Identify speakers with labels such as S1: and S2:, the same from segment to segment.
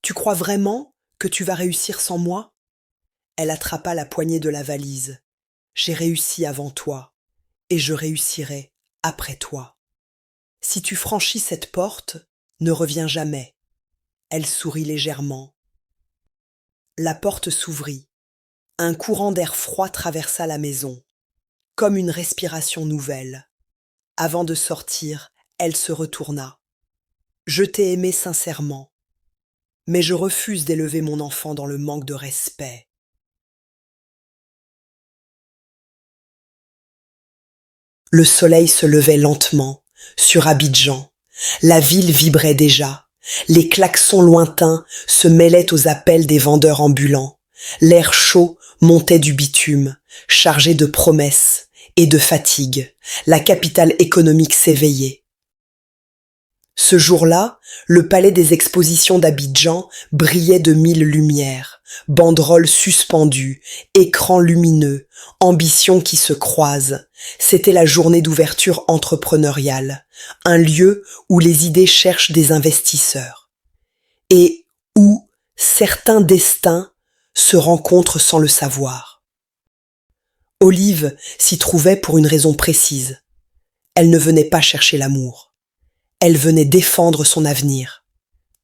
S1: Tu crois vraiment que tu vas réussir sans moi? Elle attrapa la poignée de la valise. J'ai réussi avant toi, et je réussirai après toi. Si tu franchis cette porte, ne reviens jamais. Elle sourit légèrement. La porte s'ouvrit. Un courant d'air froid traversa la maison, comme une respiration nouvelle. Avant de sortir, elle se retourna. Je t'ai aimé sincèrement, mais je refuse d'élever mon enfant dans le manque de respect. Le soleil se levait lentement sur Abidjan. La ville vibrait déjà. Les klaxons lointains se mêlaient aux appels des vendeurs ambulants. L'air chaud montait du bitume, chargé de promesses et de fatigue. La capitale économique s'éveillait. Ce jour-là, le palais des expositions d'Abidjan brillait de 1000 lumières, banderoles suspendues, écrans lumineux, ambitions qui se croisent. C'était la journée d'ouverture entrepreneuriale, un lieu où les idées cherchent des investisseurs et où certains destins se rencontrent sans le savoir. Olive s'y trouvait pour une raison précise. Elle ne venait pas chercher l'amour. Elle venait défendre son avenir.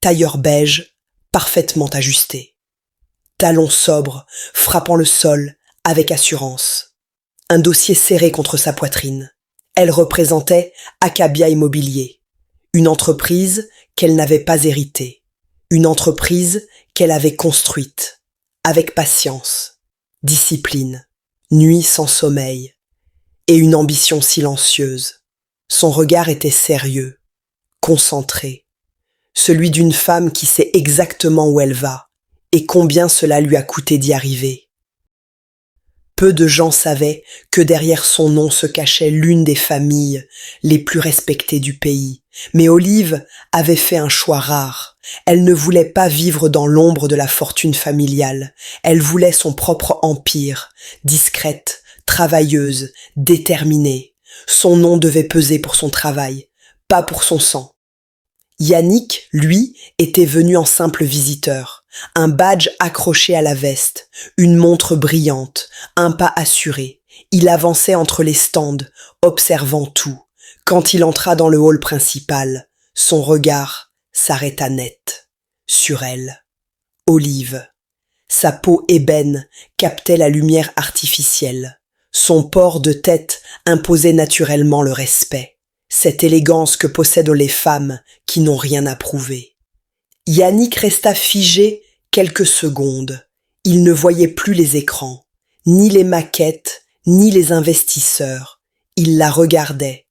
S1: Tailleur beige, parfaitement ajusté. Talons sobres, frappant le sol avec assurance. Un dossier serré contre sa poitrine. Elle représentait Acabia Immobilier, une entreprise qu'elle n'avait pas héritée, une entreprise qu'elle avait construite, avec patience, discipline, nuit sans sommeil, et une ambition silencieuse. Son regard était sérieux, concentré, celui d'une femme qui sait exactement où elle va et combien cela lui a coûté d'y arriver. Peu de gens savaient que derrière son nom se cachait l'une des familles les plus respectées du pays. Mais Olive avait fait un choix rare. Elle ne voulait pas vivre dans l'ombre de la fortune familiale. Elle voulait son propre empire, discrète, travailleuse, déterminée. Son nom devait peser pour son travail, pas pour son sang. Yannick, lui, était venu en simple visiteur, un badge accroché à la veste, une montre brillante, un pas assuré. Il avançait entre les stands, observant tout. Quand il entra dans le hall principal, son regard s'arrêta net. Sur elle, Olive. Sa peau ébène captait la lumière artificielle. Son port de tête imposait naturellement le respect. Cette élégance que possèdent les femmes qui n'ont rien à prouver. Yannick resta figé quelques secondes. Il ne voyait plus les écrans, ni les maquettes, ni les investisseurs. Il la regardait.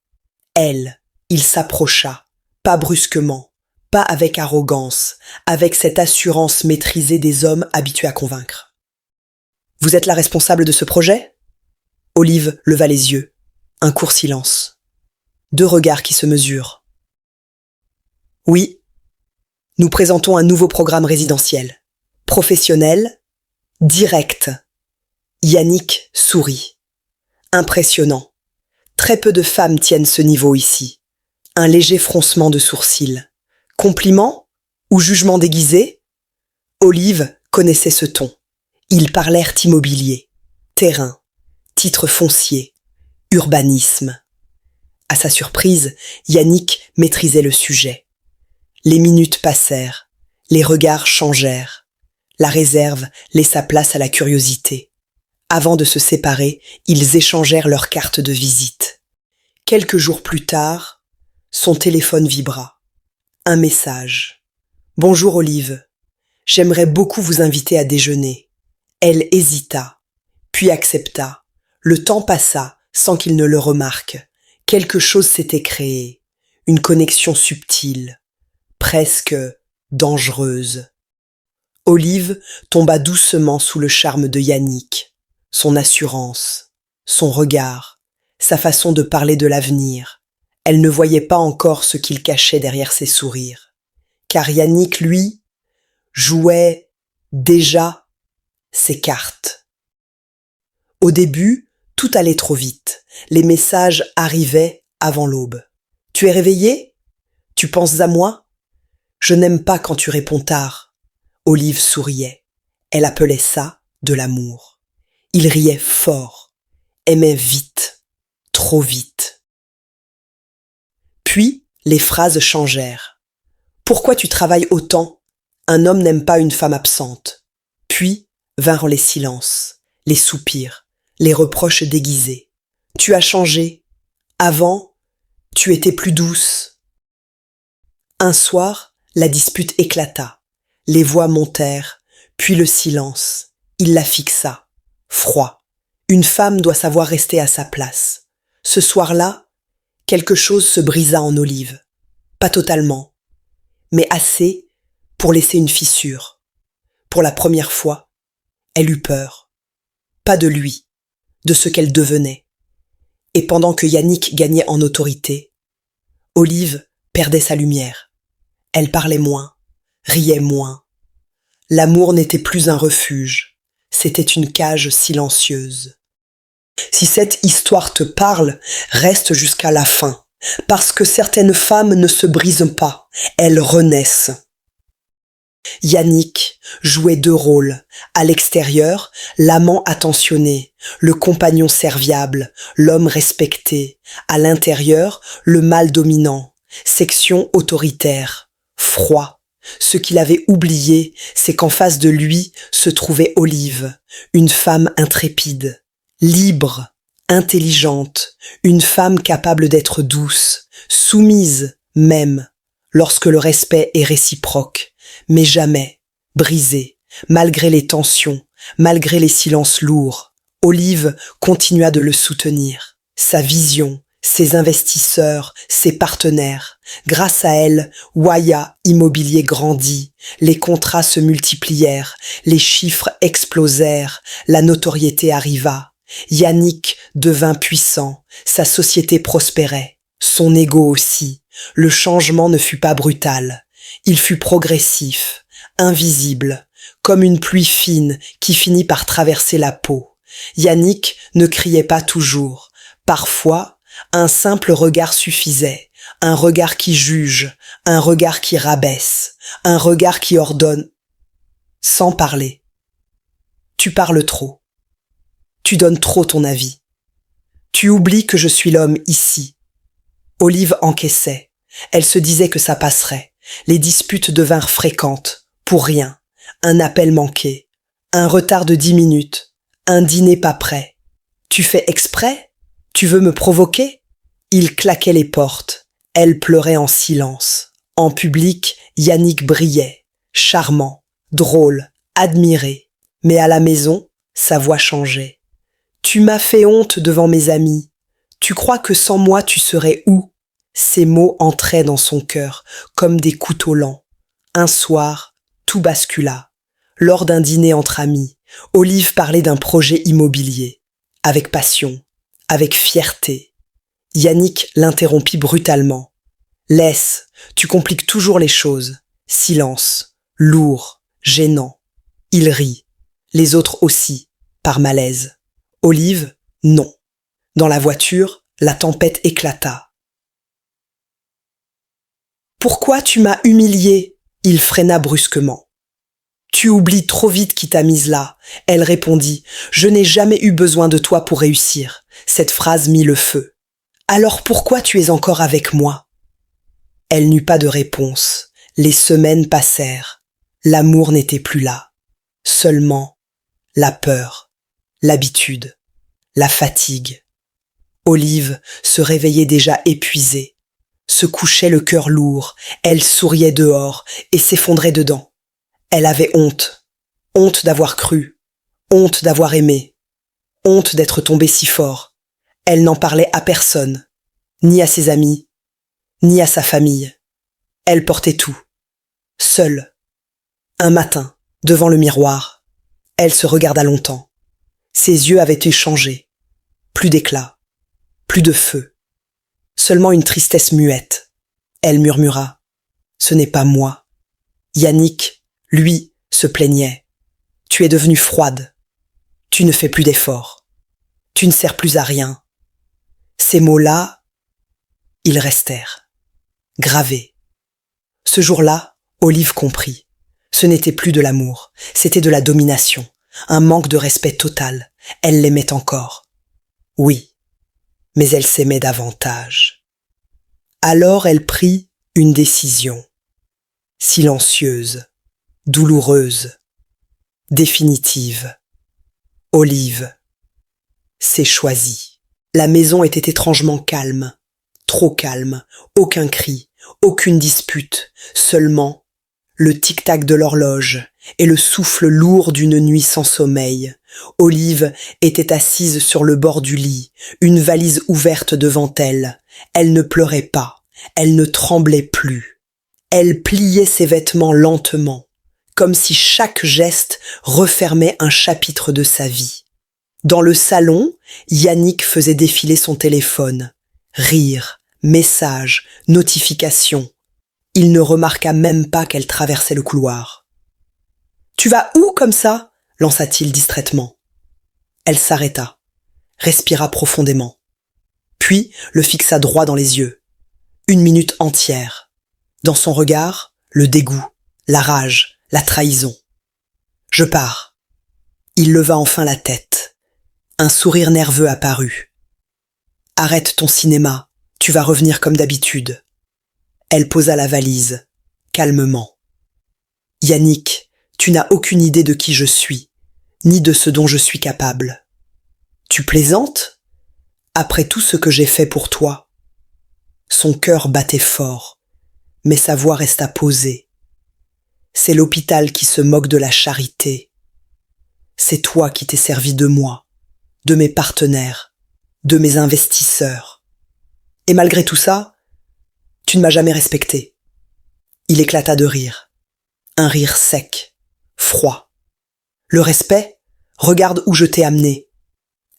S1: Elle, il s'approcha, pas brusquement, pas avec arrogance, avec cette assurance maîtrisée des hommes habitués à convaincre. « Vous êtes la responsable de ce projet ?» Olive leva les yeux. Un court silence. Deux regards qui se mesurent. Oui, nous présentons un nouveau programme résidentiel. Professionnel, direct. Yannick sourit. Impressionnant. Très peu de femmes tiennent ce niveau ici. Un léger froncement de sourcils. Compliment ou jugement déguisé? Olive connaissait ce ton. Ils parlèrent immobilier, terrain, titre foncier, urbanisme. À sa surprise, Yannick maîtrisait le sujet. Les minutes passèrent, les regards changèrent. La réserve laissa place à la curiosité. Avant de se séparer, ils échangèrent leurs cartes de visite. Quelques jours plus tard, son téléphone vibra. Un message. « Bonjour Olive, j'aimerais beaucoup vous inviter à déjeuner. » Elle hésita, puis accepta. Le temps passa sans qu'il ne le remarque. Quelque chose s'était créé, une connexion subtile, presque dangereuse. Olive tomba doucement sous le charme de Yannick, son assurance, son regard, sa façon de parler de l'avenir. Elle ne voyait pas encore ce qu'il cachait derrière ses sourires. Car Yannick, lui, jouait déjà ses cartes. Au début, tout allait trop vite. Les messages arrivaient avant l'aube. « Tu es réveillé ? Tu penses à moi ? Je n'aime pas quand tu réponds tard. Olive souriait. Elle appelait ça de l'amour. Il riait fort, aimait vite, trop vite. Puis, les phrases changèrent. Pourquoi tu travailles autant? Un homme n'aime pas une femme absente. Puis vinrent les silences, les soupirs, les reproches déguisés. Tu as changé. Avant, tu étais plus douce. Un soir, la dispute éclata. Les voix montèrent, puis le silence. Il la fixa. Froid. Une femme doit savoir rester à sa place. Ce soir-là, quelque chose se brisa en Olive. Pas totalement, mais assez pour laisser une fissure. Pour la première fois, elle eut peur. Pas de lui, de ce qu'elle devenait. Et pendant que Yannick gagnait en autorité, Olive perdait sa lumière. Elle parlait moins, riait moins. L'amour n'était plus un refuge, c'était une cage silencieuse. Si cette histoire te parle, reste jusqu'à la fin, parce que certaines femmes ne se brisent pas, elles renaissent. Yannick jouait deux rôles. À l'extérieur, l'amant attentionné, le compagnon serviable, l'homme respecté. À l'intérieur, le mâle dominant, section autoritaire, froid. Ce qu'il avait oublié, c'est qu'en face de lui se trouvait Olive, une femme intrépide, libre, intelligente, une femme capable d'être douce, soumise même, lorsque le respect est réciproque, mais jamais brisée, malgré les tensions, malgré les silences lourds. Olive continua de le soutenir. Sa vision, ses investisseurs, ses partenaires. Grâce à elle, Waya Immobilier grandit, les contrats se multiplièrent, les chiffres explosèrent, la notoriété arriva. Yannick devint puissant, sa société prospérait, son ego aussi. Le changement ne fut pas brutal, il fut progressif, invisible, comme une pluie fine qui finit par traverser la peau. Yannick ne criait pas toujours, parfois, un simple regard suffisait, un regard qui juge, un regard qui rabaisse, un regard qui ordonne, sans parler. Tu parles trop. Tu donnes trop ton avis. Tu oublies que je suis l'homme ici. Olive encaissait. Elle se disait que ça passerait. Les disputes devinrent fréquentes. Pour rien. Un appel manqué. Un retard de 10 minutes. Un dîner pas prêt. Tu fais exprès? Tu veux me provoquer? Il claquait les portes. Elle pleurait en silence. En public, Yannick brillait. Charmant, drôle, admiré. Mais à la maison, sa voix changeait. Tu m'as fait honte devant mes amis. Tu crois que sans moi tu serais où? Ces mots entraient dans son cœur, comme des couteaux lents. Un soir, tout bascula. Lors d'un dîner entre amis, Olive parlait d'un projet immobilier. Avec passion, avec fierté. Yannick l'interrompit brutalement. Laisse, tu compliques toujours les choses. Silence, lourd, gênant. Il rit. Les autres aussi, par malaise. Olive, non. Dans la voiture, la tempête éclata. Pourquoi tu m'as humilié? Il freina brusquement. Tu oublies trop vite qui t'a mise là. Elle répondit. Je n'ai jamais eu besoin de toi pour réussir. Cette phrase mit le feu. Alors pourquoi tu es encore avec moi? Elle n'eut pas de réponse. Les semaines passèrent. L'amour n'était plus là. Seulement la peur, l'habitude, la fatigue. Olive se réveillait déjà épuisée, se couchait le cœur lourd, elle souriait dehors et s'effondrait dedans. Elle avait honte, honte d'avoir cru, honte d'avoir aimé, honte d'être tombée si fort. Elle n'en parlait à personne, ni à ses amis, ni à sa famille. Elle portait tout, seule. Un matin, devant le miroir, elle se regarda longtemps. Ses yeux avaient échangé. Plus d'éclat, plus de feu. Seulement une tristesse muette. Elle murmura. Ce n'est pas moi. Yannick, lui, se plaignait. Tu es devenue froide. Tu ne fais plus d'efforts. Tu ne sers plus à rien. Ces mots-là, ils restèrent, gravés. Ce jour-là, Olive comprit. Ce n'était plus de l'amour, c'était de la domination, un manque de respect total. Elle l'aimait encore. Oui, mais elle s'aimait davantage. Alors elle prit une décision, silencieuse, douloureuse, définitive. Olive, c'est choisi. La maison était étrangement calme, trop calme, aucun cri, aucune dispute, seulement le tic-tac de l'horloge et le souffle lourd d'une nuit sans sommeil. Olive était assise sur le bord du lit, une valise ouverte devant elle. Elle ne pleurait pas, elle ne tremblait plus. Elle pliait ses vêtements lentement, comme si chaque geste refermait un chapitre de sa vie. Dans le salon, Yannick faisait défiler son téléphone. Rires, messages, notifications. Il ne remarqua même pas qu'elle traversait le couloir. « Tu vas où comme ça ?» lança-t-il distraitement. Elle s'arrêta, respira profondément, puis le fixa droit dans les yeux. Une minute entière. Dans son regard, le dégoût, la rage, la trahison. « Je pars. » Il leva enfin la tête. Un sourire nerveux apparut. « Arrête ton cinéma, tu vas revenir comme d'habitude. » Elle posa la valise, calmement. « Yannick, tu n'as aucune idée de qui je suis, ni de ce dont je suis capable. Tu plaisantes ? Après tout ce que j'ai fait pour toi. » Son cœur battait fort, mais sa voix resta posée. « C'est l'hôpital qui se moque de la charité. C'est toi qui t'es servi de moi, de mes partenaires, de mes investisseurs. Et malgré tout ça, tu ne m'as jamais respecté. » Il éclata de rire. Un rire sec, froid. « Le respect ? Regarde où je t'ai amené. »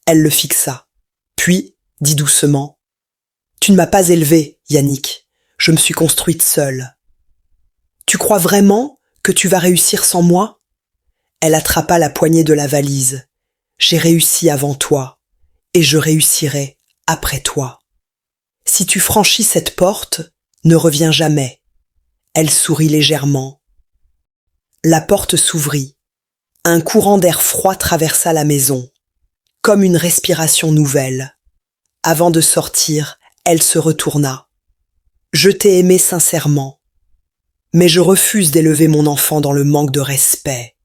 S1: Elle le fixa, puis dit doucement. « Tu ne m'as pas élevé, Yannick. Je me suis construite seule. Tu crois vraiment que tu vas réussir sans moi ? » Elle attrapa la poignée de la valise. « J'ai réussi avant toi, et je réussirai après toi. Si tu franchis cette porte, ne reviens jamais. » Elle sourit légèrement. La porte s'ouvrit. Un courant d'air froid traversa la maison, comme une respiration nouvelle. Avant de sortir, elle se retourna. « Je t'ai aimé sincèrement, mais je refuse d'élever mon enfant dans le manque de respect. »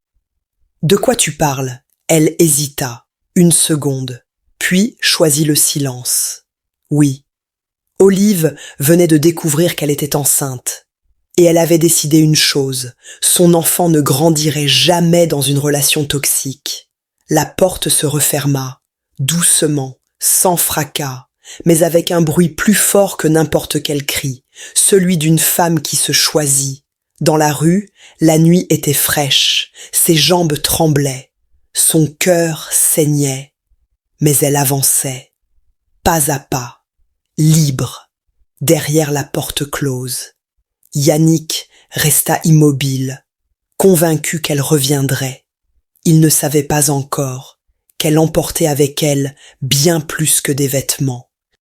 S1: « De quoi tu parles ?» Elle hésita, une seconde, puis choisit le silence. Oui. Olive venait de découvrir qu'elle était enceinte. Et elle avait décidé une chose, son enfant ne grandirait jamais dans une relation toxique. La porte se referma, doucement, sans fracas, mais avec un bruit plus fort que n'importe quel cri, celui d'une femme qui se choisit. Dans la rue, la nuit était fraîche, ses jambes tremblaient, son cœur saignait, mais elle avançait, pas à pas, libre, derrière la porte close. Yannick resta immobile, convaincu qu'elle reviendrait. Il ne savait pas encore qu'elle emportait avec elle bien plus que des vêtements.